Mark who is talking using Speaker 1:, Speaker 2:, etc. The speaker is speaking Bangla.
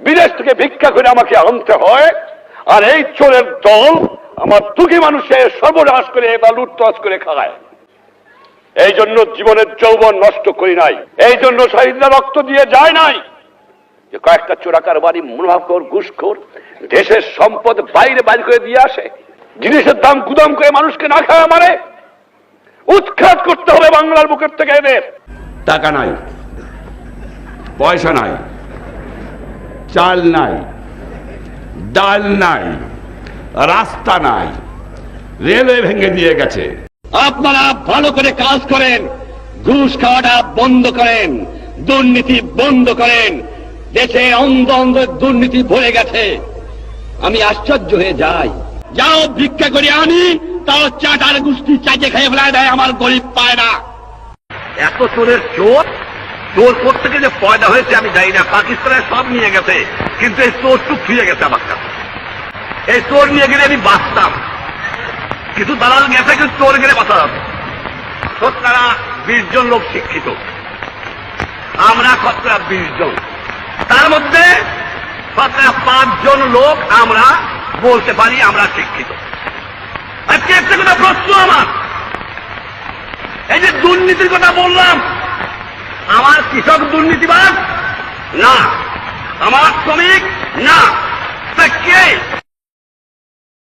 Speaker 1: বিদেশ থেকে ভিক্ষা করে আমাকে আনতে হয়, আর এই চোরের দল আমার দুঃখী মানুষের সর্বনাশ করে বা লুটতরাজ করে খায়। এই জন্য জীবনের যৌবন নষ্ট করি নাই, এই জন্য শহীদরা রক্ত দিয়ে যায় নাই যে কয়েকটা চোরাকার বাড়ি মুনাফাখোর ঘুষখোর দেশের সম্পদ বাইরে বাইর করে দিয়ে আসে, জিনিসের দাম গুদাম করে মানুষকে না খাওয়া মারে। উৎখাত করতে হবে বাংলার বুকের থেকে এদের।
Speaker 2: টাকা নাই, পয়সা নাই, চাল নাই, ডাল নাই, রাস্তা নাই, রেলওয়ে ভেঙে দিয়ে গেছে।
Speaker 3: আপনারা ভালো করে কাজ করেন, ঘুষ খাওয়াটা বন্ধ করেন, দুর্নীতি বন্ধ করেন। দেশে অন্ধ অন্ধ দুর্নীতি ভরে গেছে। আমি আশ্চর্য হয়ে যাই, যাও ভিক্ষা করে আনি, তাও চাটার গুষ্টি চাইতে খেয়ে ফেলায় দেয়, আমার গরিব পায় না।
Speaker 4: এত চোরের চোর, চোর কোথেকে যে পয়দা হয়েছে আমি জানি না। পাকিস্তানের সব নিয়ে গেছে, কিন্তু এই চোরটুক ফিরে গেছে আমার কাছে। এই চোর নিয়ে গেলে আমি বাঁচতাম, কিন্তু দালাল গেছে, কিন্তু চোর গেলে বাঁচা যাবে। শতকরা 20 জন লোক শিক্ষিত, আমরা শতকরা 20 জন, তার মধ্যে শতকরা 5 জন লোক আমরা বলতে পারি আমরা শিক্ষিত। আজকে একটা কথা প্রশ্ন আমার, এই যে দুর্নীতির কথা বললাম, আমার কৃষক দুর্নীতিবাজ না, আমার শ্রমিক না, তা কে?